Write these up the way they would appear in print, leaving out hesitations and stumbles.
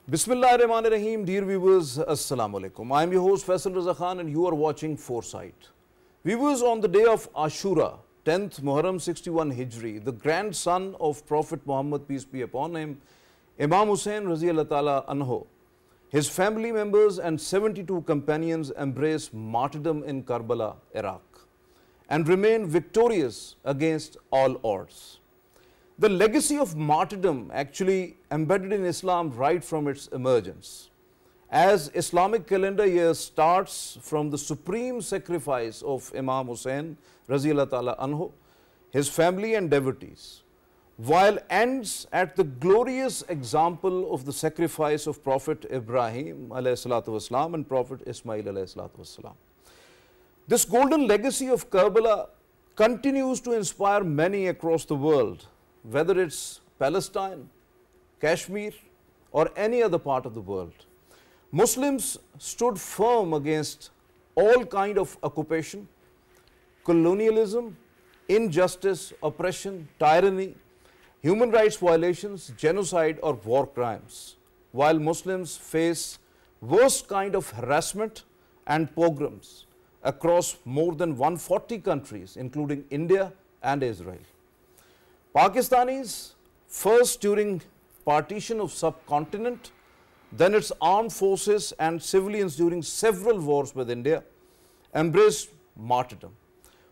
Bismillahirrahmanirrahim. Dear viewers, Assalamu alaikum. I am your host Faisal Raza Khan and you are watching Foresight. Viewers, on the day of Ashura, 10th Muharram 61 Hijri, the grandson of Prophet Muhammad, peace be upon him, Imam Hussain Raziyallahu Ta'ala Anhu, his family members and 72 companions embraced martyrdom in Karbala, Iraq, and remained victorious against all odds. The legacy of martyrdom actually embedded in Islam right from its emergence. As Islamic calendar year starts from the supreme sacrifice of Imam Hussain Raziyallahu Ta'ala Anhu, his family and devotees, while ends at the glorious example of the sacrifice of Prophet Ibrahim alayhi salatu wasalam and Prophet Ismail alayhi salatu wasalam. This golden legacy of Karbala continues to inspire many across the world, whether it's Palestine, Kashmir, or any other part of the world. Muslims stood firm against all kind of occupation, colonialism, injustice, oppression, tyranny, human rights violations, genocide or war crimes, while Muslims face worst kind of harassment and pogroms across more than 140 countries, including India and Israel. Pakistanis, first during partition of subcontinent, then its armed forces and civilians during several wars with India, embraced martyrdom,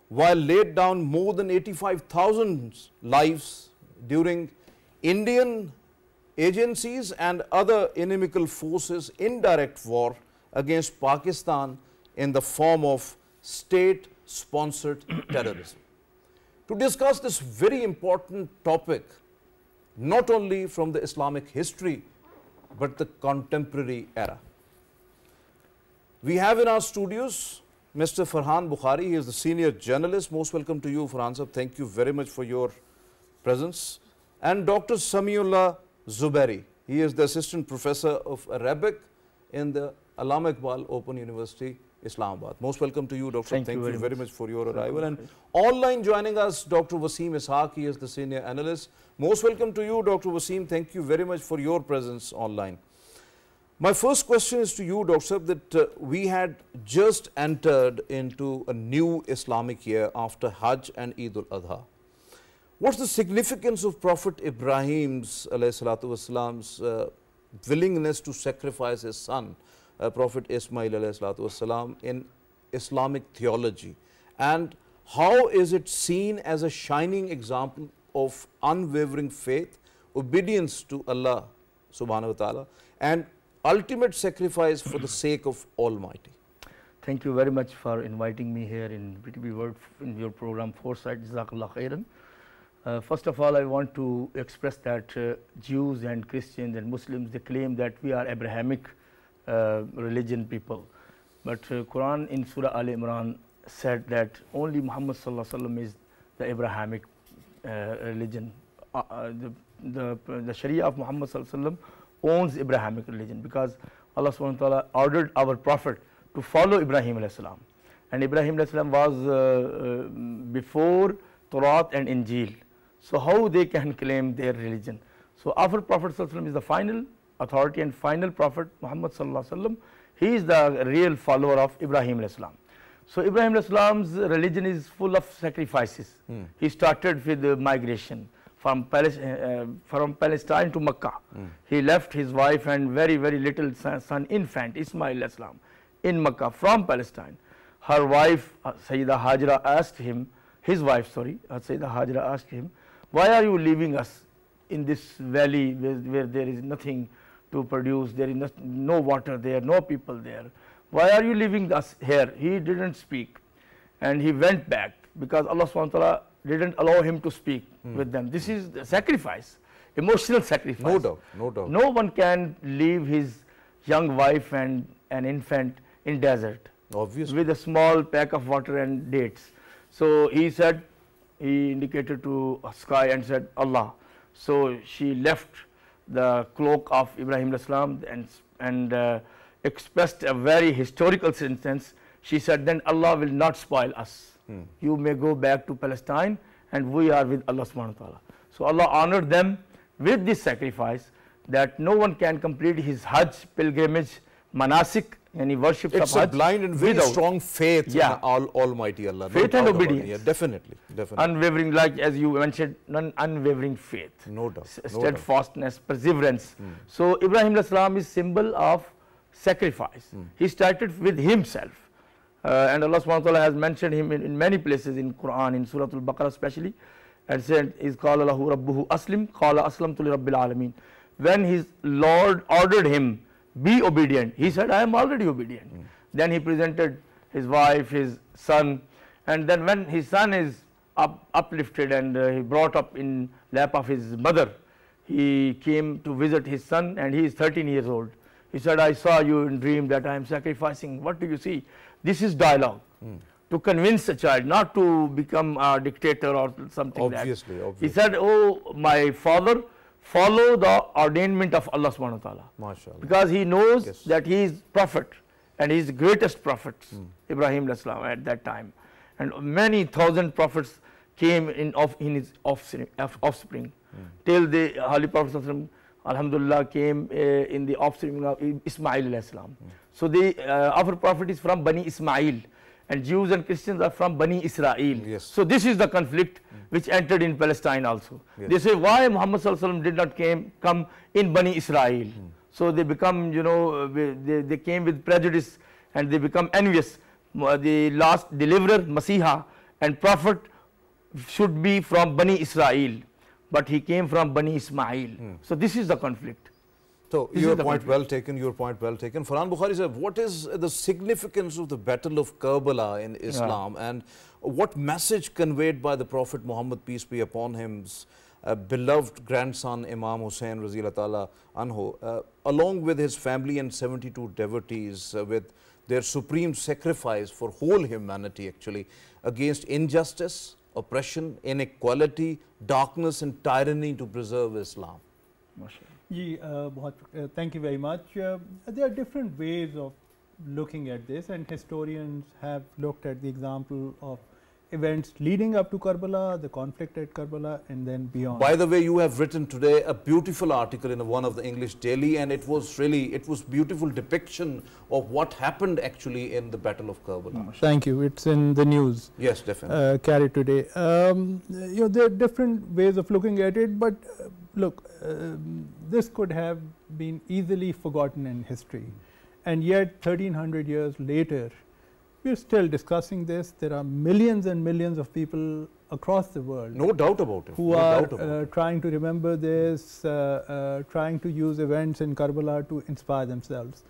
while laid down more than 85,000 lives during Indian agencies and other inimical forces indirect war against Pakistan in the form of state-sponsored terrorism. To discuss this very important topic, not only from the Islamic history, but the contemporary era, we have in our studios Mr. Farhan Bukhari. He is the senior journalist. Most welcome to you, Farhan sahab. Thank you very much for your presence. And Dr. Samiullah Zubairi. He is the assistant professor of Arabic in the Allama Iqbal Open University, Islamabad. Most welcome to you, Doctor. Thank you very much for your arrival. And online joining us, Dr. Wasim Ishaq. He is the senior analyst. Most welcome to you, Dr. Wasim. Thank you very much for your presence online. My first question is to you, Dr. Sahib, that we had just entered into a new Islamic year after Hajj and Eid al-Adha. What's the significance of Prophet Ibrahim's willingness to sacrifice his son, Prophet Ismail in Islamic theology, and how is it seen as a shining example of unwavering faith, obedience to Allah subhanahu wa ta'ala, and ultimate sacrifice for the sake of Almighty? Thank you very much for inviting me here in BTB World in your program Foresight. Jazakallah khairan. First of all, I want to express that Jews and Christians and Muslims, they claim that we are Abrahamic religion people. But Quran in Surah Al Imran said that only Muhammad sallallahu alaihi wasallam is the Abrahamic religion. The Sharia of Muhammad sallallahu alaihi wasallam owns Abrahamic religion, because Allah subhanahu wa ta'ala ordered our prophet to follow Ibrahim alayhi salam. And Ibrahim alayhi salam was before Torah and Injil. So how they can claim their religion? So our Prophet sallallahu alaihi wasallam is the final authority and final prophet, Muhammad sallallahu alaihi wasallam. He is the real follower of Ibrahim alayhi salam. So Ibrahim alayhi salam's religion is full of sacrifices. He started with the migration from Palestine to Mecca. He left his wife and very little son, infant Ismail alayhi salam, in Mecca from Palestine. Her wife Sayyidah Hajra asked him, his wife Sayyidah Hajra asked him, why are you leaving us in this valley where there is nothing to produce, there is no water there, no people there? Why are you leaving us here? He didn't speak and he went back because Allah subhanahu wa ta'ala didn't allow him to speak with them. This is the sacrifice, emotional sacrifice. No doubt, no doubt. No one can leave his young wife and an infant in desert. Obviously. With a small pack of water and dates. So he said, he indicated to sky and said, Allah. So she left the cloak of Ibrahim alayhi salam and expressed a very historical sentence. She said, then Allah will not spoil us. You may go back to Palestine and we are with Allah subhanahu wa ta'ala. So Allah honored them with this sacrifice. that no one can complete his Hajj pilgrimage, manasik, and he worships It's of a Hajj blind and very without strong faith Yeah. in Almighty Allah. No Faith and doubt about it. obedience. Yeah, definitely, definitely. unwavering, like as you mentioned, unwavering faith, No doubt. No doubt. steadfastness, perseverance. So Ibrahim alayhi salam is symbol of sacrifice. He started with himself, and Allah subhanahu wa ta'ala has mentioned him in many places in Quran, in Surah Al-Baqarah especially, and said, is qala lahu rabbuhu aslim, qala aslamtu li rabbil alamin. When his Lord ordered him, be obedient, he said, I am already obedient. Then he presented his wife, his son, and then when his son is uplifted and he brought up in lap of his mother, he came to visit his son, and he is 13 years old. He said, I saw you in dream that I am sacrificing. What do you see? This is dialogue to convince a child, not to become a dictator or something Obviously, like that. obviously. He said, oh my father, follow the ordainment of Allah subhanahu wa ta'ala. MashaAllah. Because he knows Yes. that he is prophet, and he is the greatest prophet, Ibrahim alayhi salam, at that time. And many thousand prophets came in his offspring, till the Holy Prophet sallallahu alaihi wasallam, alhamdulillah, came in the offspring of Ismail alayhi salam. So our prophet is from Bani Ismail, and Jews and Christians are from Bani Israel. Yes. So this is the conflict which entered in Palestine also. Yes. They say, why Muhammad sallallahu alaihi wasallam did not come in Bani Israel? So they become, they came with prejudice, and they become envious. The last deliverer, Masiha, and prophet should be from Bani Israel, but he came from Bani Ismail. So this is the conflict. So This your is the point conflict. well taken, your point well taken. Farhan Bukhari sir, what is the significance of the Battle of Karbala in Islam, and what message conveyed by the Prophet Muhammad, peace be upon him's beloved grandson Imam Hussain Razila Ta'ala Anhu, along with his family and 72 devotees, with their supreme sacrifice for whole humanity actually, against injustice, oppression, inequality, darkness and tyranny to preserve Islam? Thank you very much. There are different ways of looking at this, and historians have looked at the example of events leading up to Karbala, the conflict at Karbala, and then beyond. By the way, you have written today a beautiful article in one of the English daily, and it was beautiful depiction of what happened actually in the Battle of Karbala. Thank you. It's in the news. Yes, definitely. Carried today. There are different ways of looking at it, but look, this could have been easily forgotten in history, and yet 1300 years later, we are still discussing this. There are millions and millions of people across the world No doubt about it. who no are doubt about it. trying to remember this, trying to use events in Karbala to inspire themselves.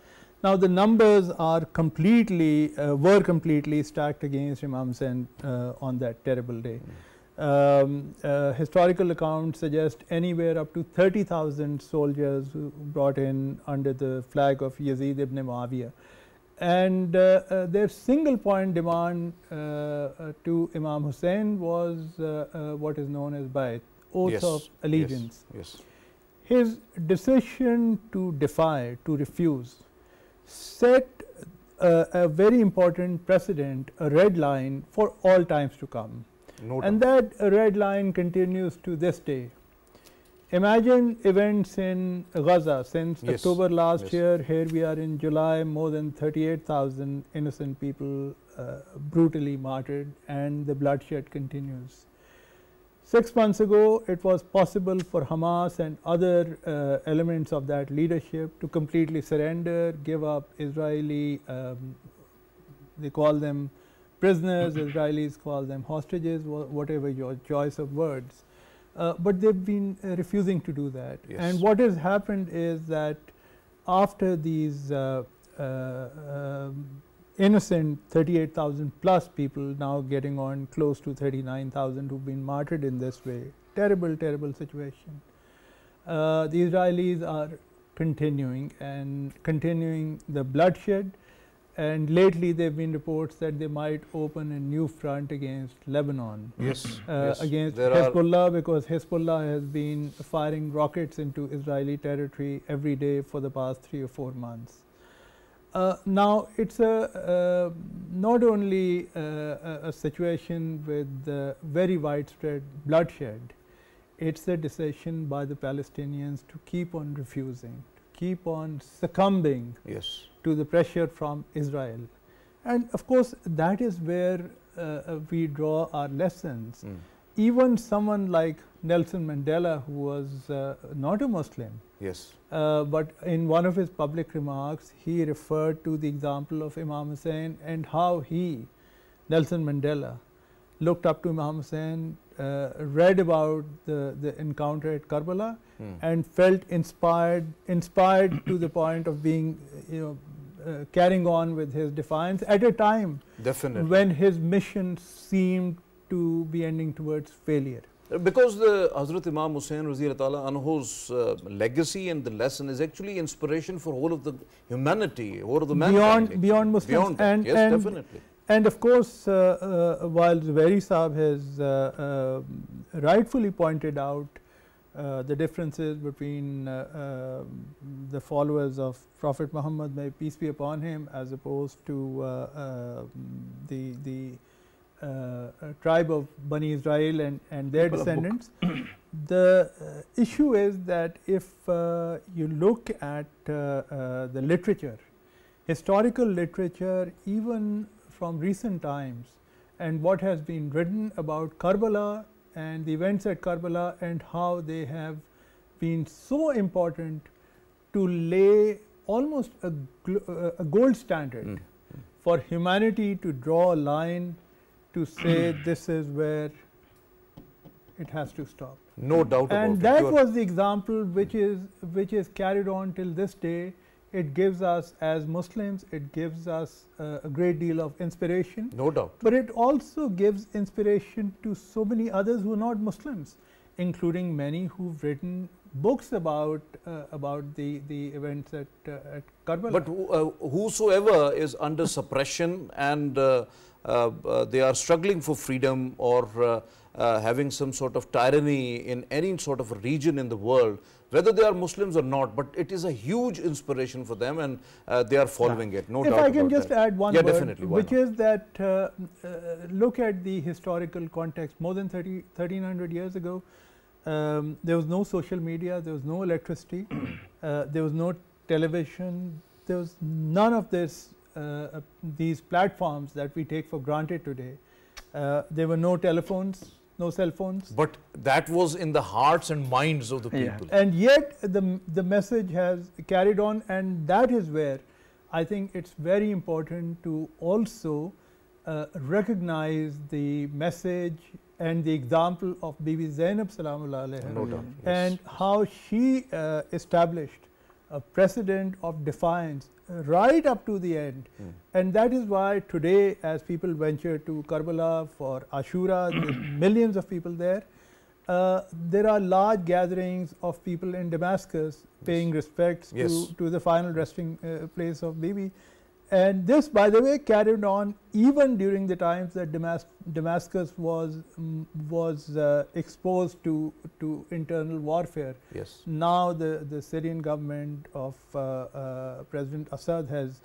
Now the numbers are were completely stacked against Imam Hussain on that terrible day. Historical accounts suggest anywhere up to 30,000 soldiers brought in under the flag of Yazid ibn Muawiyah. And their single point demand to Imam Hussain was what is known as Bayt, oath Yes, of allegiance. Yes. His decision to defy, to refuse, set a very important precedent, a red line for all times to come. No And doubt. that red line continues to this day. Imagine events in Gaza since Yes, October last yes. year. Here we are in July, more than 38,000 innocent people brutally martyred, and the bloodshed continues. 6 months ago, it was possible for Hamas and other elements of that leadership to completely surrender, give up Israeli, they call them prisoners, Israelis call them hostages, whatever your choice of words. But they've been refusing to do that. Yes. And what has happened is that after these innocent 38,000 plus people, now getting on close to 39,000 who've been martyred in this way, terrible, terrible situation. The Israelis are continuing the bloodshed, and lately there have been reports that they might open a new front against Lebanon. Yes. Against There are- Hezbollah, because Hezbollah has been firing rockets into Israeli territory every day for the past 3 or 4 months. Now it's not only a situation with very widespread bloodshed, it's a decision by the Palestinians to keep on refusing, to keep on succumbing Yes. to the pressure from Israel. And of course, that is where we draw our lessons. Even someone like Nelson Mandela, who was not a Muslim, Yes. but in one of his public remarks, he referred to the example of Imam Hussein and how he, Nelson Mandela, looked up to Imam Hussein, read about the encounter at Karbala, and felt inspired to the point of being, carrying on with his defiance at a time Definitely. when his mission seemed to be ending towards failure. Because the Hazrat Imam Hussain Raziyallahu anhu's legacy and the lesson is actually inspiration for whole of the humanity, whole of the mankind. Beyond Muslims. Beyond that. Yes, definitely. And of course, while Zubairi Saab has rightfully pointed out the differences between the followers of Prophet Muhammad, may peace be upon him, as opposed to the tribe of Bani Israel and their descendants. The issue is that if you look at the literature, historical literature, even from recent times, and what has been written about Karbala and the events at Karbala and how they have been so important to lay almost a gold standard for humanity to draw a line to say this is where it has to stop. No doubt about it. And that was the example which is carried on till this day. It gives us, as Muslims, it gives us a great deal of inspiration. No doubt. But it also gives inspiration to so many others who are not Muslims, including many who've written books about the events at Karbala. But whosoever is under suppression and they are struggling for freedom or having some sort of tyranny in any sort of a region in the world, whether they are Muslims or not, but it is a huge inspiration for them and they are following it, no doubt about that. If I can just add one word, definitely, which is that look at the historical context. More than 1300 years ago, there was no social media, there was no electricity, there was no television, there was none of this, these platforms that we take for granted today. There were no telephones, no cell phones. But that was in the hearts and minds of the people. And yet the message has carried on, and that is where I think it's very important to also recognize the message and the example of Bibi Zainab Salamullah alayha, No doubt, yes. and how she established a precedent of defiance right up to the end. And that is why today, as people venture to Karbala for Ashura, there are millions of people there. There are large gatherings of people in Damascus paying respects to the final resting place of Bibi. And this, by the way, carried on even during the times that Damascus was exposed to internal warfare. Yes. Now the Syrian government of President Assad has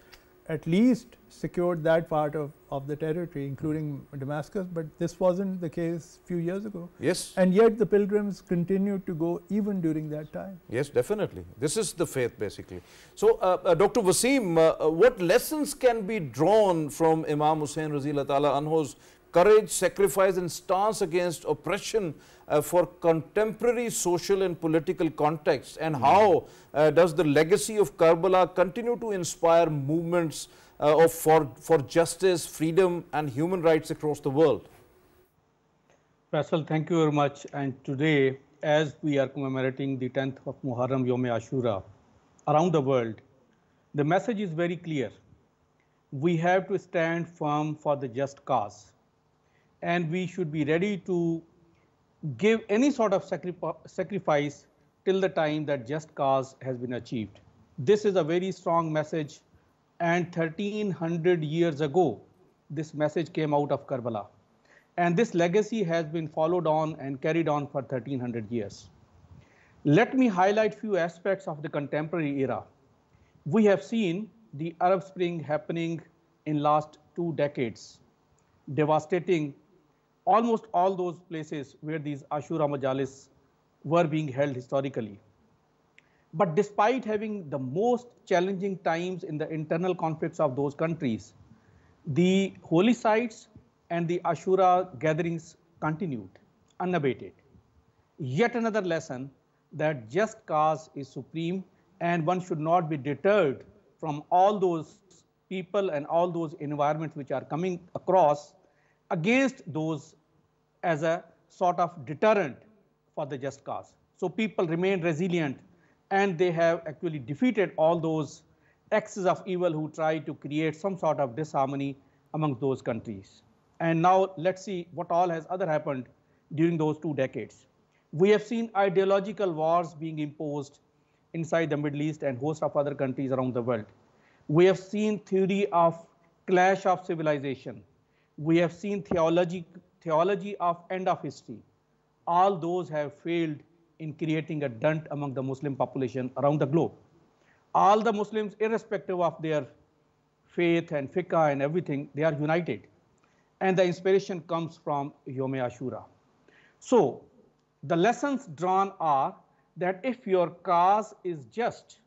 at least secured that part of the territory, including Damascus, but this wasn't the case a few years ago. Yes. And yet the pilgrims continued to go even during that time. Yes, definitely. This is the faith, basically. So, Dr. Wasim, what lessons can be drawn from Imam Hussain Raziyallahu ta'ala anhu's courage, sacrifice and stance against oppression for contemporary social and political context, and how does the legacy of Karbala continue to inspire movements for justice, freedom and human rights across the world? Faisal, thank you very much. And today, as we are commemorating the 10th of Muharram, Yom Ashura, around the world, the message is very clear. We have to stand firm for the just cause. And we should be ready to give any sort of sacrifice till the time that just cause has been achieved. This is a very strong message, and 1300 years ago, this message came out of Karbala. And this legacy has been followed on and carried on for 1300 years. Let me highlight few aspects of the contemporary era. We have seen the Arab Spring happening in last 2 decades, devastating almost all those places where these Ashura Majalis were being held historically. But despite having the most challenging times in the internal conflicts of those countries, the holy sites and the Ashura gatherings continued unabated. Yet another lesson that just cause is supreme, and one should not be deterred from all those people and all those environments which are coming across against those as a sort of deterrent for the just cause. So people remain resilient, and they have actually defeated all those axes of evil who try to create some sort of disharmony among those countries. And now let's see what all has other happened during those 2 decades. We have seen ideological wars being imposed inside the Middle East and host of other countries around the world. We have seen theory of clash of civilization. We have seen theology of end of history. All those have failed in creating a dent among the Muslim population around the globe. All the Muslims, irrespective of their faith and fiqh and everything, they are united. And the inspiration comes from Yom Ashura. So the lessons drawn are that if your cause is just,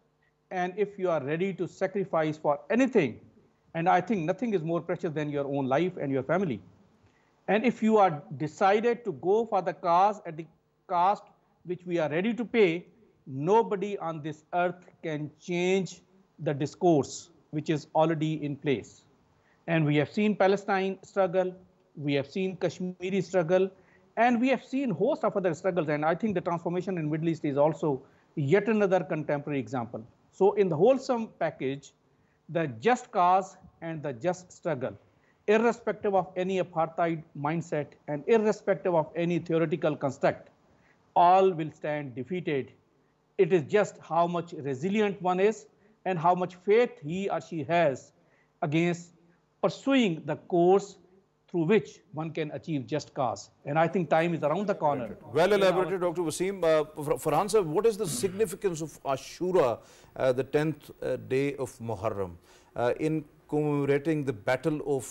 and if you are ready to sacrifice for anything, and I think nothing is more precious than your own life and your family, and if you are decided to go for the cause at the cost which we are ready to pay, nobody on this earth can change the discourse which is already in place. And we have seen Palestine struggle, we have seen Kashmiri struggle, and we have seen host of other struggles. And I think the transformation in Middle East is also yet another contemporary example. So in the wholesome package, the just cause and the just struggle, irrespective of any apartheid mindset and irrespective of any theoretical construct, all will stand defeated. It is just how much resilient one is and how much faith he or she has against pursuing the course through which one can achieve just cause. And I think time is around the corner. Well elaborated, Dr. Wasim. Farhan sir, what is the significance of Ashura, the 10th day of Muharram, in commemorating the Battle of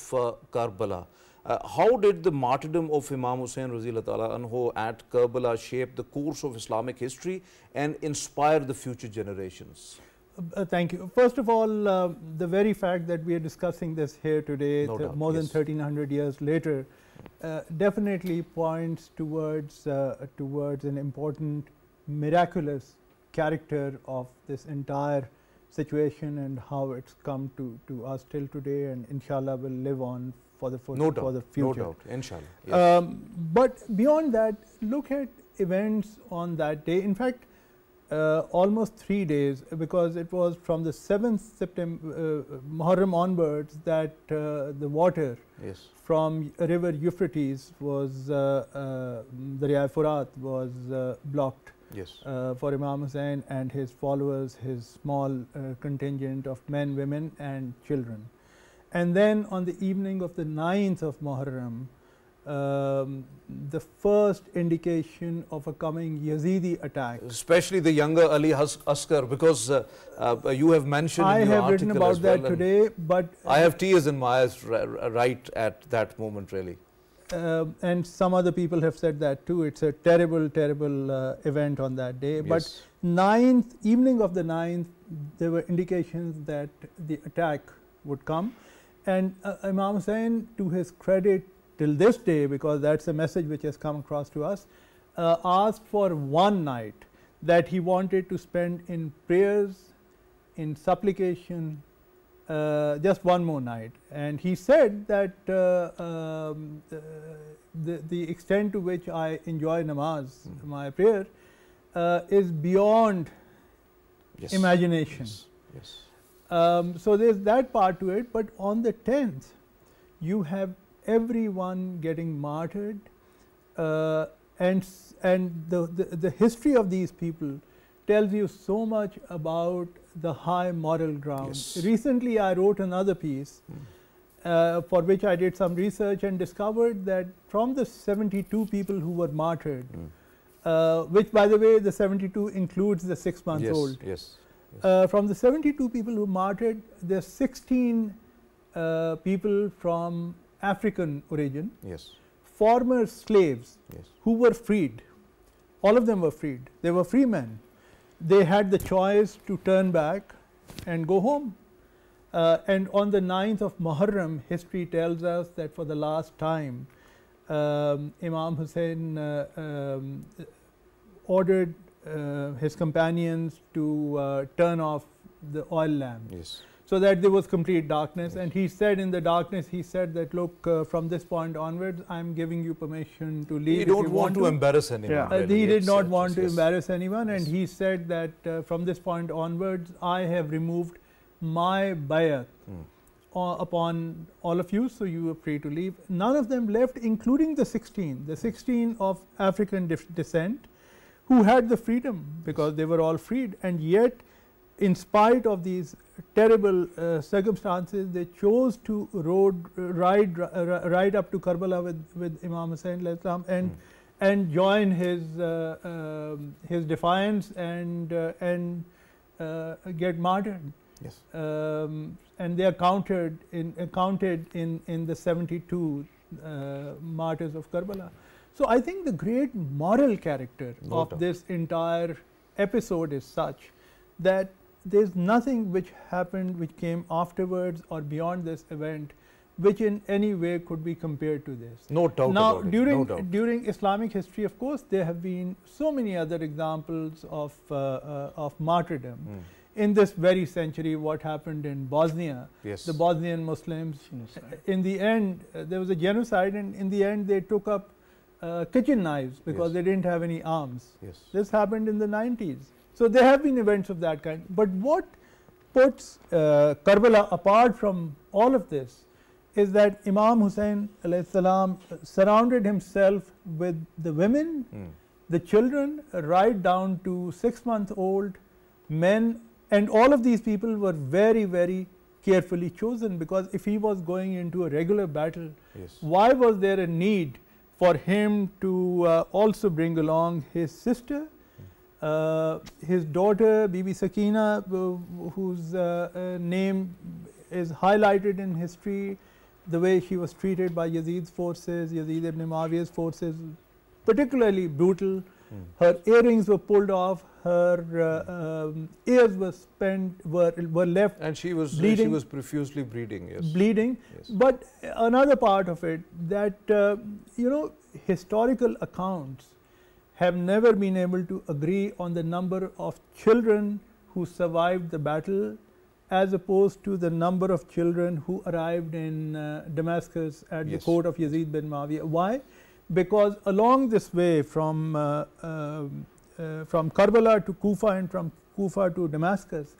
Karbala? How did the martyrdom of Imam Hussain anhu at Karbala shape the course of Islamic history and inspire the future generations? Thank you. First of all, the very fact that we are discussing this here today, more than 1300 years later, definitely points towards an important, miraculous character of this entire situation and how it's come to us till today, and inshallah will live on for the future. No doubt, inshallah. Yes. But beyond that, look at events on that day. In fact, almost 3 days, because it was from the 7th September Muharram onwards that the water from river Euphrates was the Darya Furat was blocked for Imam Hussain and his followers, his small contingent of men, women and children. And then on the evening of the 9th of Muharram, the first indication of a coming Yazidi attack. Especially the younger Ali Asghar, because you have mentioned I in your have written about that today, but I have tears in my eyes right at that moment, really. And some other people have said that too. It's a terrible, terrible event on that day. But evening of the 9th, there were indications that the attack would come. And Imam Hussain, to his credit till this day, because that's a message which has come across to us, asked for one night that he wanted to spend in prayers, in supplication, just one more night. And he said that the extent to which I enjoy namaz, my prayer, is beyond imagination. So there's that part to it, but on the 10th, you have everyone getting martyred, and the history of these people tells you so much about the high moral ground. Recently, I wrote another piece for which I did some research and discovered that from the 72 people who were martyred, which by the way, the 72 includes the 6-month-old. From the 72 people who martyred, there are 16 people from African origin, former slaves who were freed. all of them were freed. They were free men. They had the choice to turn back and go home. And on the 9th of Muharram, history tells us that for the last time, Imam Hussein ordered his companions to turn off the oil lamp. Yes. So that there was complete darkness, and he said in the darkness, he said that, look, from this point onwards, I am giving you permission to leave. He don't want to embarrass anyone. Yeah. Really. He did not want to yes. embarrass anyone, and he said that from this point onwards, I have removed my bayat upon all of you, so you are free to leave. None of them left, including the 16 of African descent, who had the freedom because they were all freed, and yet in spite of these terrible circumstances, they chose to ride up to Karbala with Imam Hussain and join his defiance and get martyred. Yes. And they are counted in the 72 martyrs of Karbala. So I think the great moral character of this entire episode is such that there is nothing which happened, which came afterwards or beyond this event, which in any way could be compared to this. No doubt now, about it. during No doubt. during Islamic history, of course, there have been so many other examples of martyrdom. In this very century, what happened in Bosnia, Yes. the Bosnian Muslims, in the end, there was a genocide, and in the end, they took up kitchen knives because Yes. they didn't have any arms. Yes. This happened in the 90s. So there have been events of that kind. But what puts Karbala apart from all of this is that Imam Hussain alayhi salam surrounded himself with the women, the children, right down to 6-month-old men, and all of these people were very, very carefully chosen, because if he was going into a regular battle, Yes. why was there a need for him to also bring along his sister, his daughter Bibi Sakina, whose name is highlighted in history, the way she was treated by Yazid's forces, Yazid ibn Muawiyah's forces, particularly brutal. Her earrings were pulled off, her ears were left And she was bleeding. profusely bleeding. Yes. bleeding. Yes. But another part of it, that historical accounts have never been able to agree on the number of children who survived the battle, as opposed to the number of children who arrived in Damascus at the Yes. court of Yazid bin Muawiyah. Why? Because along this way from Karbala to Kufa and from Kufa to Damascus,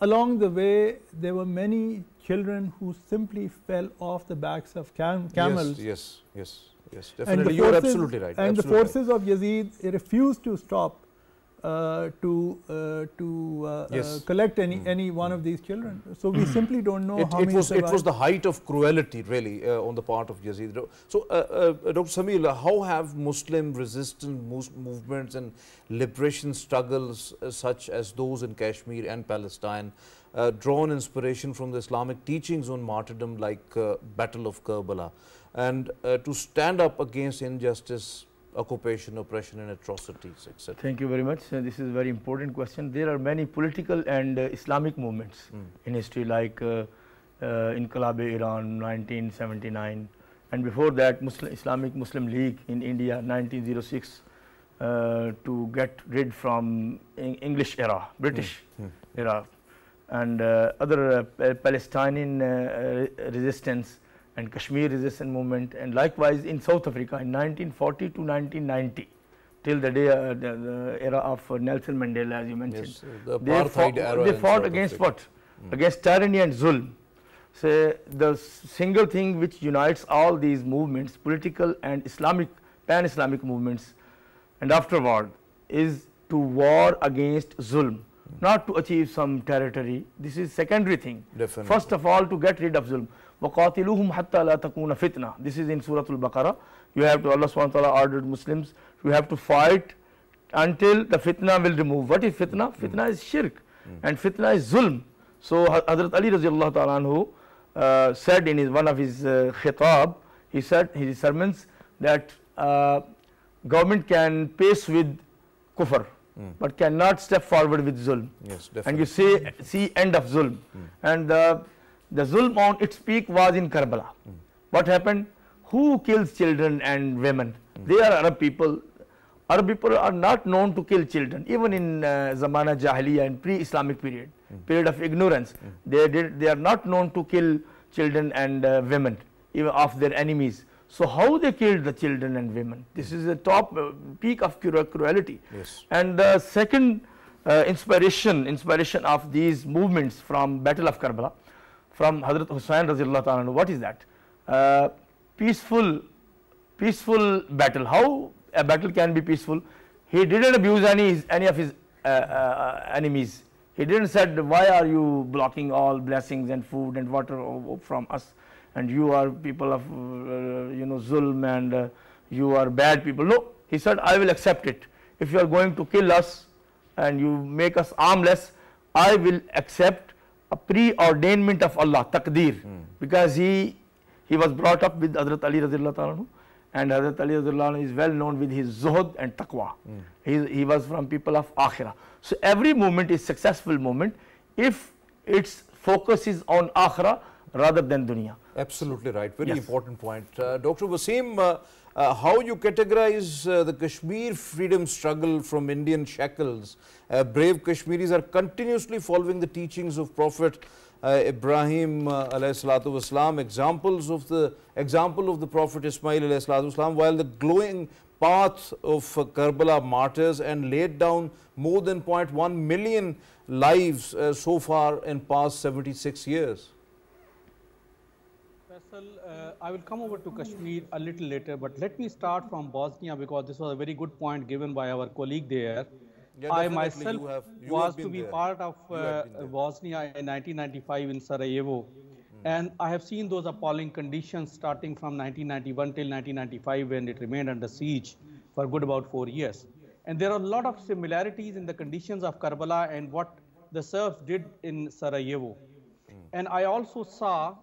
along the way there were many children who simply fell off the backs of camels. Yes. Yes. Yes. And Definitely, the you are forces- absolutely right. And the absolutely right. forces of Yazid refused to stop to Yes. collect any one of these children. So we simply don't know how It many was survived. the height of cruelty, really, on the part of Yazid. So, Dr. Samil, how have Muslim resistance movements and liberation struggles such as those in Kashmir and Palestine drawn inspiration from the Islamic teachings on martyrdom, like Battle of Karbala, and to stand up against injustice, occupation, oppression and atrocities, etc.? Thank you very much. This is a very important question. There are many political and Islamic movements in history, like Inqilab-e Iran 1979, and before that Islamic Muslim League in India 1906, to get rid from English era, British era, and other Palestinian resistance and Kashmir resistance movement, and likewise in South Africa in 1940 to 1990, till the day the era of Nelson Mandela, as you mentioned. Yes, the They apartheid era They in fought South against Africa. what? Against tyranny and zulm. So the single thing which unites all these movements, political and Islamic, pan-Islamic movements, and afterward, is to war against zulm, not to achieve some territory. This is secondary thing. Definitely. First of all, to get rid of zulm. وَقَاتِلُوهُمْ حَتَّى لَا تَكُونَ فِتْنَةً. This is in Surah Al-Baqarah. You have to, Allah subhanahu wa ta'ala ordered Muslims, you have to fight until the fitna will remove. What is fitna? Fitna is shirk, and fitna is zulm. So Hazrat Ali radiallahu ta'ala anhu said in one of his khitab, he said in his sermons that government can pace with kufr, but cannot step forward with zulm. Yes, And you definitely. see end of zulm. And the zulm on its peak was in Karbala. What happened? Who kills children and women? They are Arab people. Arab people are not known to kill children, even in Zamana Jahiliya and pre-Islamic period of ignorance. They are not known to kill children and women, even of their enemies. So how they killed the children and women? This is the top peak of cruelty. Yes. And the second inspiration of these movements from Battle of Karbala, from Hazrat Hussain Razilullah Ta'ala, what is that? Peaceful battle. How a battle can be peaceful? He didn't abuse any of his enemies. He didn't said, why are you blocking all blessings and food and water from us, and you are people of zulm, and you are bad people. No, he said, I will accept it. If you are going to kill us and you make us armless, I will accept a preordainment of Allah, taqdeer, because he was brought up with Hazrat Ali Razilullah Ta'ala, and Hazrat Ali Razilullah Ta'ala is well known with his zuhud and taqwa. He was from people of akhirah. So every movement is successful movement if its focus is on akhirah rather than dunya. Absolutely right. Very Yes. important point. Dr. Wasim, how you categorize the Kashmir freedom struggle from Indian shackles? Brave Kashmiris are continuously following the teachings of Prophet Ibrahim alayhi salatu wasalam, example of the Prophet Ismail alayhi salatu wasalam, while the glowing path of Karbala martyrs, and laid down more than 0.1 million lives so far in past 76 years. Faisal, I will come over to Kashmir a little later, but let me start from Bosnia, because this was a very good point given by our colleague there. Yeah, I definitely. myself You was have been to be there. part of You have been there. Bosnia in 1995 in Sarajevo, and I have seen those appalling conditions starting from 1991 till 1995, when it remained under siege for good about 4 years. And there are a lot of similarities in the conditions of Karbala and what the Serbs did in Sarajevo. And I also saw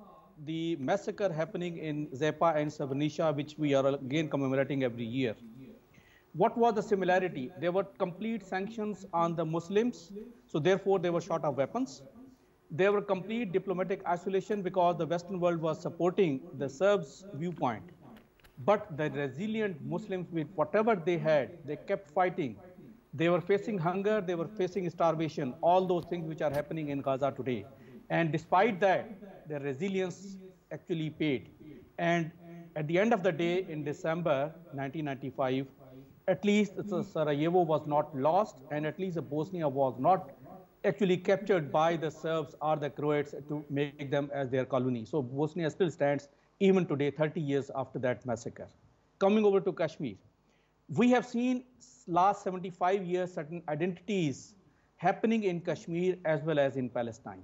the massacre happening in Zepa and Srebrenica, which we are again commemorating every year. What was the similarity? There were complete sanctions on the Muslims, so therefore they were short of weapons. There were complete diplomatic isolation because the Western world was supporting the Serbs' viewpoint. But the resilient Muslims, with whatever they had, they kept fighting. They were facing hunger, they were facing starvation, all those things which are happening in Gaza today. And despite that, their resilience actually paid. And at the end of the day, in December 1995, at least Sarajevo was not lost, and at least Bosnia was not actually captured by the Serbs or the Croats to make them as their colony. So Bosnia still stands even today, 30 years after that massacre. Coming over to Kashmir, we have seen last 75 years certain identities happening in Kashmir as well as in Palestine.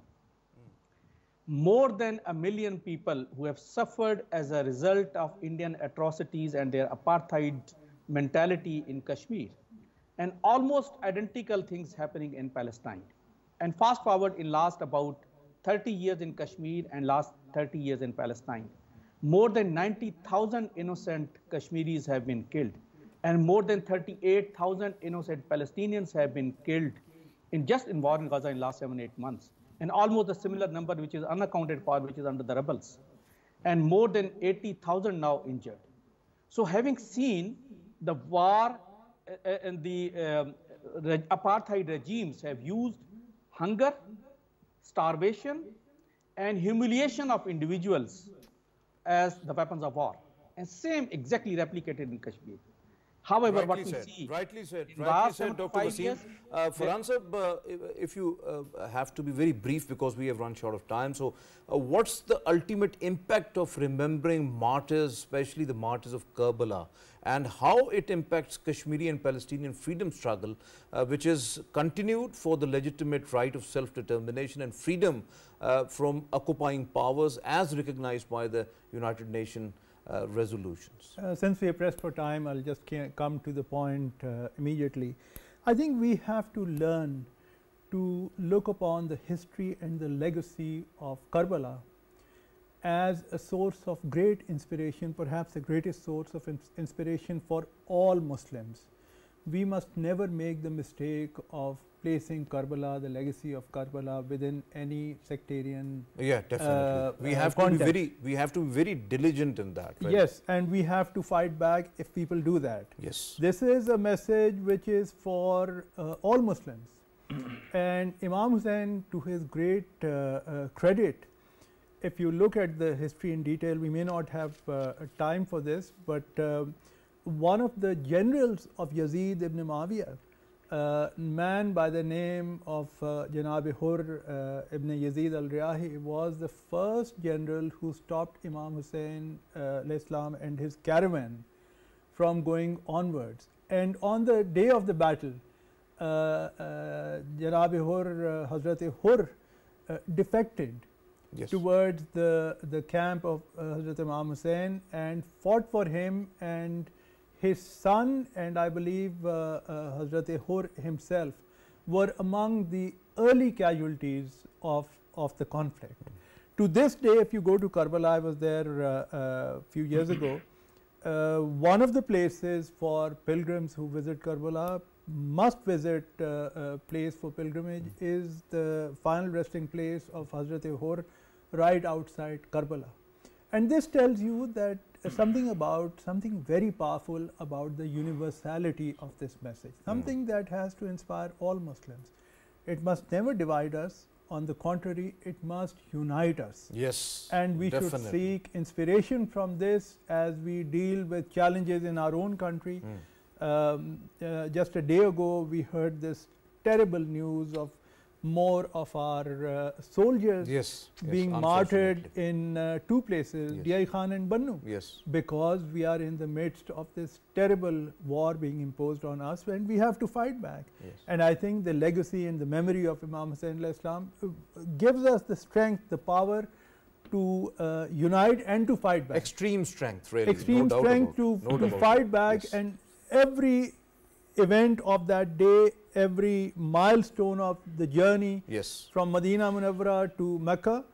More than 1 million people who have suffered as a result of Indian atrocities and their apartheid mentality in Kashmir, and almost identical things happening in Palestine. And fast forward in last about 30 years in Kashmir and last 30 years in Palestine, more than 90,000 innocent Kashmiris have been killed, and more than 38,000 innocent Palestinians have been killed in war in Gaza in last 7-8 months, and almost a similar number which is unaccounted for, which is under the rebels, and more than 80,000 now injured. So having seen the war and the apartheid regimes have used hunger, starvation, and humiliation of individuals as the weapons of war, and same exactly replicated in Kashmir. However, what we see Rightly said, in last Dr. 75 Wasim. years, Farhan Sahib, if you have to be very brief because we have run short of time. So, what's the ultimate impact of remembering martyrs, especially the martyrs of Karbala, and how it impacts Kashmiri and Palestinian freedom struggle, which is continued for the legitimate right of self-determination and freedom from occupying powers as recognized by the United Nations resolutions? Since we are pressed for time, I'll just come to the point immediately. I think we have to learn to look upon the history and the legacy of Karbala as a source of great inspiration, perhaps the greatest source of inspiration for all Muslims. we must never make the mistake of placing Karbala, the legacy of Karbala, within any sectarian. Yeah, definitely. We have to be very diligent in that. Right? Yes, and we have to fight back if people do that. Yes. This is a message which is for all Muslims. And Imam Hussain, to his great credit, if you look at the history in detail, we may not have time for this, but one of the generals of Yazid ibn Muawiyah, man by the name of Janab Hur ibn Yazid al-Riyahi, was the first general who stopped Imam Hussain Islam and his caravan from going onwards. And on the day of the battle, Janab Hur, Hazrat Hur defected towards the camp of Hazrat Imam Hussain and fought for him, and his son and I believe Hazrat Hur himself were among the early casualties of the conflict. To this day, if you go to Karbala, I was there a few years ago, one of the places for pilgrims who visit Karbala, must visit place for pilgrimage is the final resting place of Hazrat Hur right outside Karbala. And this tells you that something very powerful about the universality of this message, something that has to inspire all Muslims. It must never divide us. On the contrary, it must unite us. Yes, and we should seek inspiration from this as we deal with challenges in our own country. Just a day ago, we heard this terrible news of more of our soldiers being martyred in two places, Diyai Khan and Bannu, because we are in the midst of this terrible war being imposed on us, and we have to fight back. And I think the legacy and the memory of Imam Hussain Islam gives us the strength, the power to unite and to fight back. Extreme strength, really. Extreme strength to fight back, and every event of that day, every milestone of the journey from Medina Munawwara to Mecca,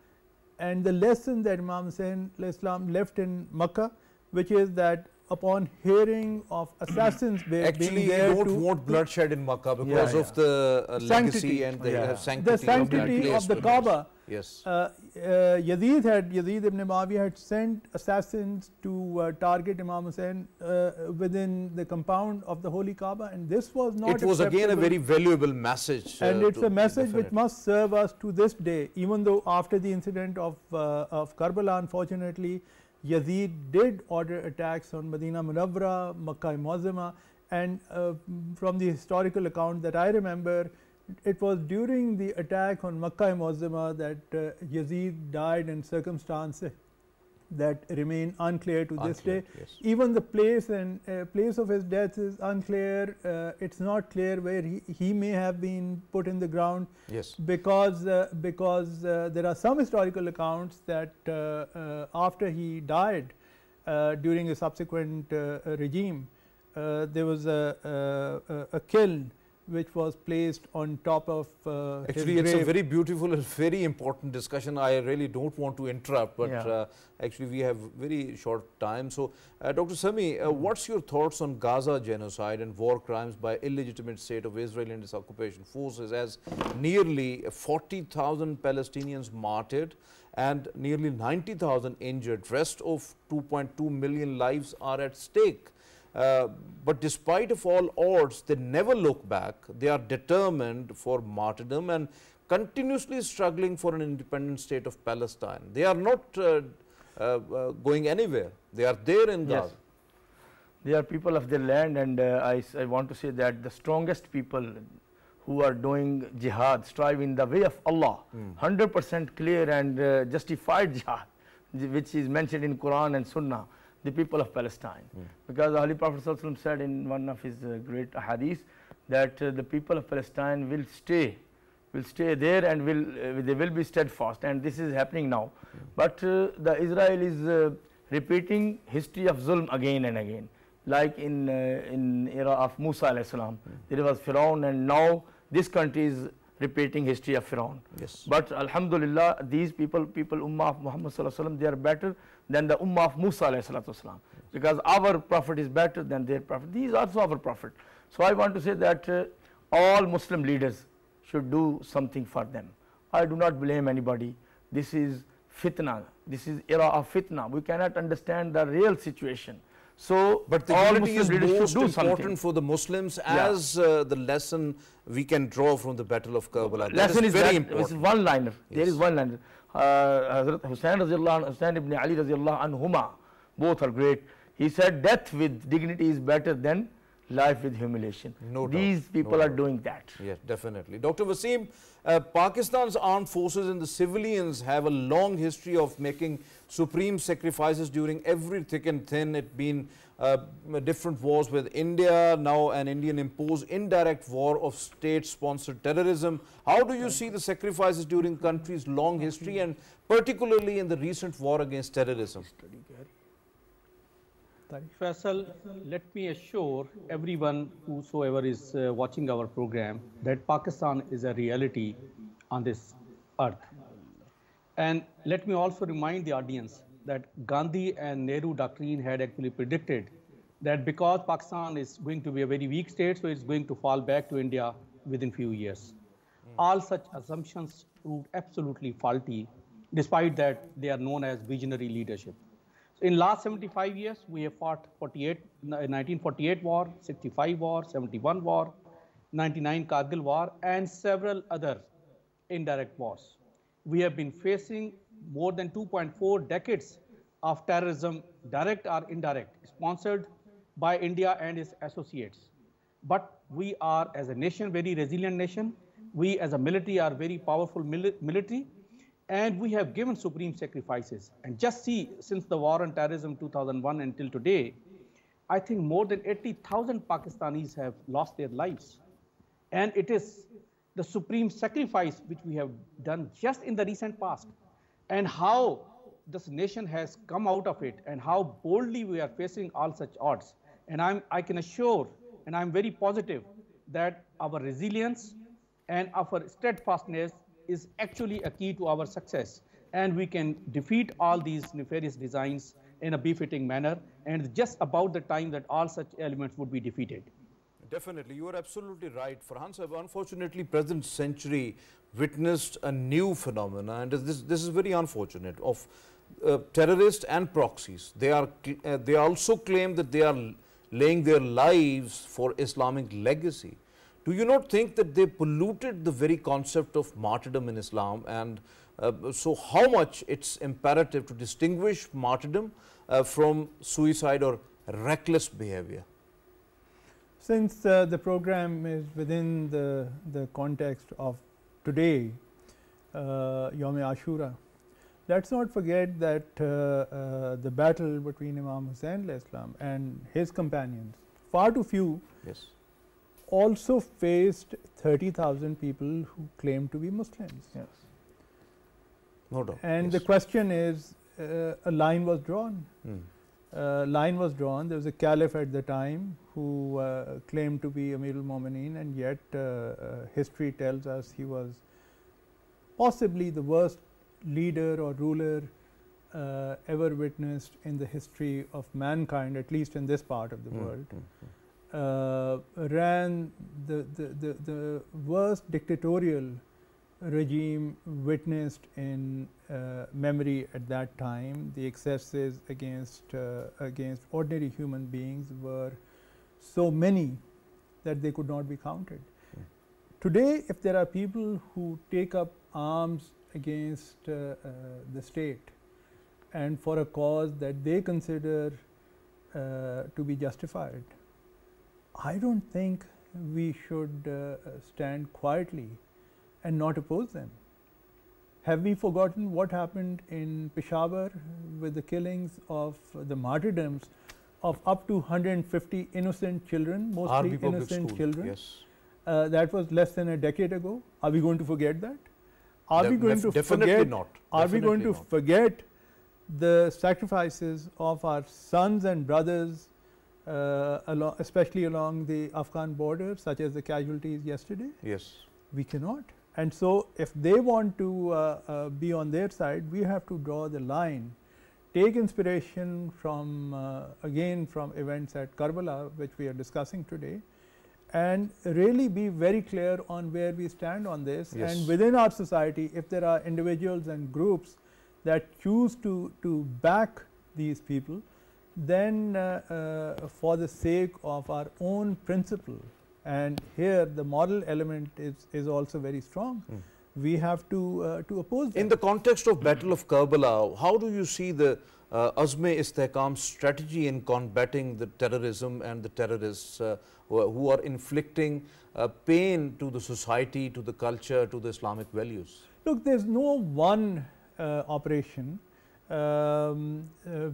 and the lesson that Imam Hussain Islam left in Mecca, which is that upon hearing of assassins being there, actually you don't want bloodshed in Makkah because of the legacy and the sanctity of the Kaaba. Yazid ibn Muawiyah had sent assassins to target Imam Hussain within the compound of the Holy Kaaba, and this was not. It was again a very valuable message, and it's a message which must serve us to this day. Even though after the incident of Karbala, unfortunately, Yazid did order attacks on Medina Munawwara, Makkah Muazzama, and from the historical account that I remember, it was during the attack on Makkah Muazzama that Yazid died in circumstances that remain unclear to this day. Even the place and place of his death is unclear. It's not clear where he may have been put in the ground, because there are some historical accounts that after he died during a subsequent regime, there was a kiln which was placed on top of actually it's a very beautiful and very important discussion. I really don't want to interrupt, but actually we have very short time. So Dr. Sami, what's your thoughts on Gaza genocide and war crimes by illegitimate state of Israel and its occupation forces, as nearly 40,000 Palestinians martyred and nearly 90,000 injured, rest of 2.2 million lives are at stake? But despite of all odds, they never look back. They are determined for martyrdom and continuously struggling for an independent state of Palestine. They are not going anywhere. They are there in Gaza. They are people of their land, and I want to say that the strongest people who are doing jihad, strive in the way of Allah, 100% clear and justified jihad, which is mentioned in Quran and Sunnah, the people of Palestine. Because the Holy Prophet ﷺ said in one of his great hadiths that the people of Palestine will stay there and they will be steadfast, and this is happening now. But the Israel is repeating history of zulm again and again, like in era of Musa alayhi salam. There was Pharaoh, and now this country is repeating history of Pharaoh. But Alhamdulillah, these people Ummah of Muhammad sallallahu alaihi wasallam, they are better than the Ummah of Musa alayhi salatu wasalam, because our Prophet is better than their Prophet. He is also our Prophet. So, I want to say that all Muslim leaders should do something for them. I do not blame anybody. This is fitna, this is era of fitna. We cannot understand the real situation. So, but the all unity is Muslim leaders most should do important something. for the Muslims as the lesson we can draw from the Battle of Karbala. That Lesson is very that important. it's one liner. There Yes. is one liner. Hazrat Hussain radiallahu anhu, Hussain ibn Ali radiallahu anhuma, both are great. He said, death with dignity is better than life with humiliation. No doubt, These people no are doubt. doing that. Yes, definitely. Dr. Waseem, Pakistan's armed forces and the civilians have a long history of making supreme sacrifices during every thick and thin. It's been different wars with India, now an Indian imposed indirect war of state-sponsored terrorism. How do you see the sacrifices during country's long history and particularly in the recent war against terrorism? Faisal, let me assure everyone whosoever is watching our program that Pakistan is a reality on this earth. And let me also remind the audience that Gandhi and Nehru doctrine had actually predicted that because Pakistan is going to be a very weak state, so it's going to fall back to India within few years. All such assumptions proved absolutely faulty, despite that they are known as visionary leadership. In last 75 years, we have fought 1948 war, 65 war, 71 war, 99 Kargil war, and several other indirect wars. We have been facing more than 2.4 decades of terrorism, direct or indirect, sponsored by India and its associates. But we are, as a nation, very resilient nation. We, as a military, are very powerful military. And we have given supreme sacrifices. And just see, since the war on terrorism 2001 until today, I think more than 80,000 Pakistanis have lost their lives. And it is the supreme sacrifice which we have done just in the recent past. And how this nation has come out of it and how boldly we are facing all such odds. And I can assure, and I'm very positive, that our resilience and our steadfastness is actually a key to our success, and we can defeat all these nefarious designs in a befitting manner, and just about the time that all such elements would be defeated. Definitely, you are absolutely right. Farhan Sahib, unfortunately, present century witnessed a new phenomenon, and this is very unfortunate, of terrorists and proxies. They also claim that they are laying their lives for Islamic legacy. Do you not think that they polluted the very concept of martyrdom in Islam? And so how much it's imperative to distinguish martyrdom from suicide or reckless behavior? Since the program is within the context of today, Yom Ashura, let's not forget that the battle between Imam Hussain Islam and his companions, far too few, Yes, also faced 30,000 people who claimed to be Muslims. Yes. no doubt. And yes. the question is, a line was drawn. Line was drawn. There was a caliph at the time who claimed to be Amir al-Mu'mineen, and yet history tells us he was possibly the worst leader or ruler ever witnessed in the history of mankind, at least in this part of the world. Ran the worst dictatorial regime witnessed in memory at that time. The excesses against ordinary human beings were so many that they could not be counted. Today, if there are people who take up arms against the state and for a cause that they consider to be justified, I don't think we should stand quietly and not oppose them. Have we forgotten what happened in Peshawar with the killings of the martyrdoms of up to 150 innocent children, mostly RB Public innocent School, children? Yes. That was less than a decade ago. Are we going to forget that? Are we going to definitely forget? not. Are we going Definitely to not. forget the sacrifices of our sons and brothers, especially along the Afghan border, such as the casualties yesterday? Yes. We cannot. And so, if they want to be on their side, we have to draw the line, take inspiration from again from events at Karbala, which we are discussing today, and really be very clear on where we stand on this. Yes. And within our society, if there are individuals and groups that choose to back these people, then for the sake of our own principle, and here the moral element is also very strong, we have to oppose them. In the context of Battle of Karbala, how do you see the Azm-e-Istehkam strategy in combating the terrorism and the terrorists who are inflicting pain to the society, to the culture, to the Islamic values? Look, there is no one operation.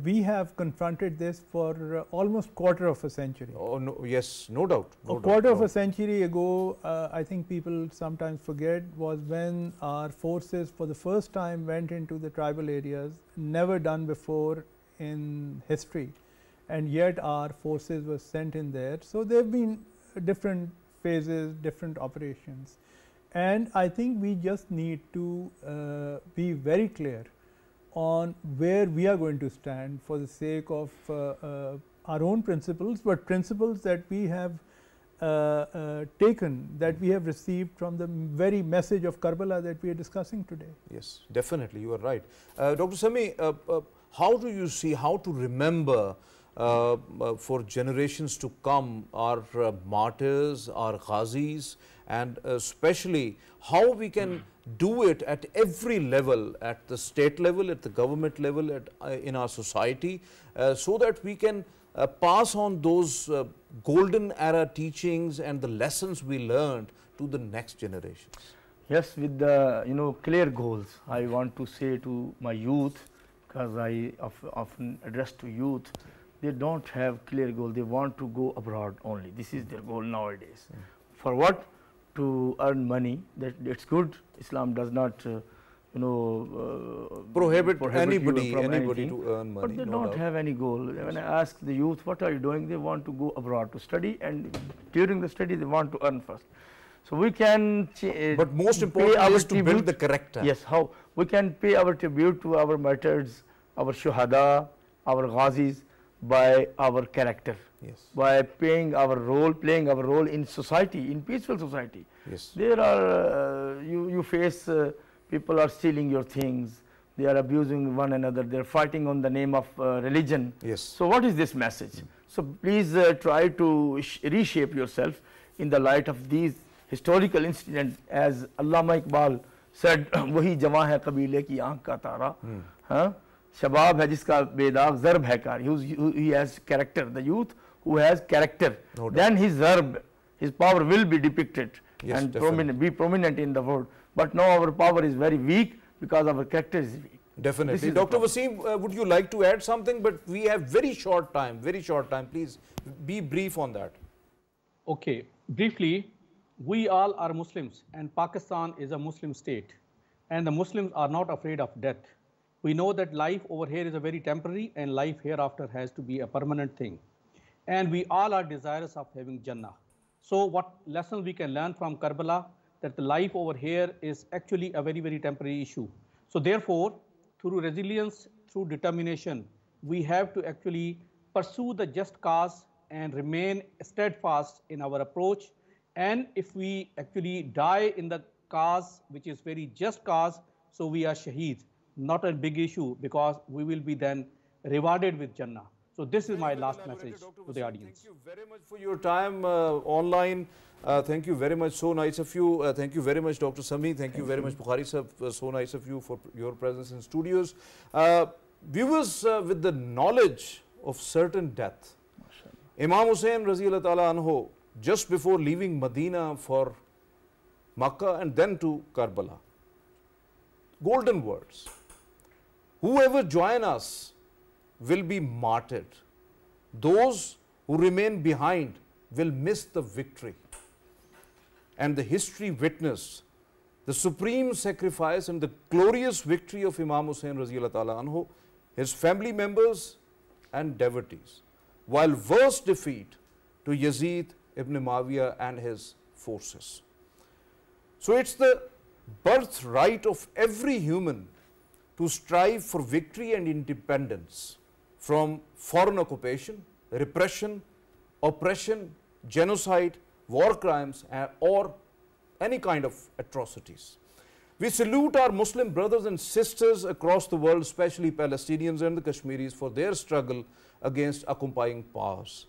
We have confronted this for almost quarter of a century. Oh, no, yes, no doubt. A quarter of a century ago, I think people sometimes forget, was when our forces for the first time went into the tribal areas, never done before in history, and yet our forces were sent in there. So there have been different phases, different operations, and I think we just need to be very clear on where we are going to stand for the sake of our own principles, but principles that we have taken, that we have received from the very message of Karbala that we are discussing today. Yes, definitely, you are right. Dr. Sami, how do you see, how to remember for generations to come our martyrs, our ghazis, and especially how we can do it at every level, at the state level, at the government level, in our society, so that we can pass on those golden era teachings and the lessons we learned to the next generations? Yes, with the clear goals. I want to say to my youth, because I often address to youth, they don't have clear goal. They want to go abroad only. This is their goal nowadays. For what? To earn money. That it's good. Islam does not prohibit anybody to earn money. But they don't have any goal. When I ask the youth, what are you doing? They want to go abroad to study, and during the study they want to earn first. So we can but most important is to build the character. Yes, how we can pay our tribute to our martyrs, our shuhada, our ghazis, by our character. Yes. By playing our role in society, in peaceful society. Yes. There are you face people are stealing your things, they are abusing one another, they are fighting on the name of religion. Yes. So what is this message? So please try to reshape yourself in the light of these historical incidents, as Allama Iqbal said, वही जवां है कबीले की आंख का तारा, हाँ, शबाब है जिसका बेदाग ज़र्ब है car. He has character. The youth who has character, no then his zerb, his power will be depicted, yes, and be prominent in the world. But now our power is very weak because our character is weak. Definitely. Dr. Waseem, would you like to add something? But we have very short time, please be brief on that. Okay, briefly, we all are Muslims and Pakistan is a Muslim state, and the Muslims are not afraid of death. We know that life over here is a very temporary, and life hereafter has to be a permanent thing. And we all are desirous of having Jannah. So what lessons we can learn from Karbala, that the life over here is actually a very, very temporary issue. So therefore, through resilience, through determination, we have to actually pursue the just cause and remain steadfast in our approach. And if we actually die in the cause, which is very just cause, so we are shaheed, not a big issue, because we will be then rewarded with Jannah. So this is my last message to the audience. Thank you very much for your time online. Thank you very much. So nice of you. Thank you very much, Dr. Sami. Thank you very much, Bukhari sir. So nice of you for your presence in studios. Viewers, with the knowledge of certain death, Imam Hussain Raziyallahu Ta'ala Anhu, just before leaving Medina for Makkah and then to Karbala, golden words: whoever join us will be martyred. Those who remain behind will miss the victory. And the history witnessed the supreme sacrifice and the glorious victory of Imam Hussain Raziyallahu Ta'ala Anhu, his family members and devotees, while worse defeat to Yazid ibn Muawiyah and his forces. So it's the birthright of every human to strive for victory and independence from foreign occupation, repression, oppression, genocide, war crimes or any kind of atrocities. We salute our Muslim brothers and sisters across the world, especially Palestinians and the Kashmiris, for their struggle against occupying powers.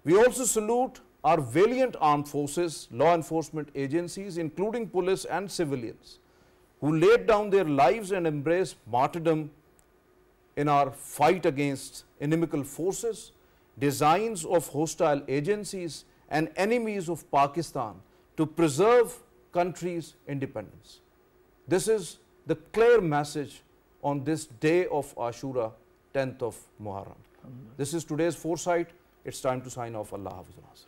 We also salute our valiant armed forces, law enforcement agencies, including police and civilians, who laid down their lives and embraced martyrdom in our fight against inimical forces, designs of hostile agencies and enemies of Pakistan to preserve country's independence. This is the clear message on this day of Ashura, 10th of Muharram. This is today's Foresight. It's time to sign off. Allah Hafiz.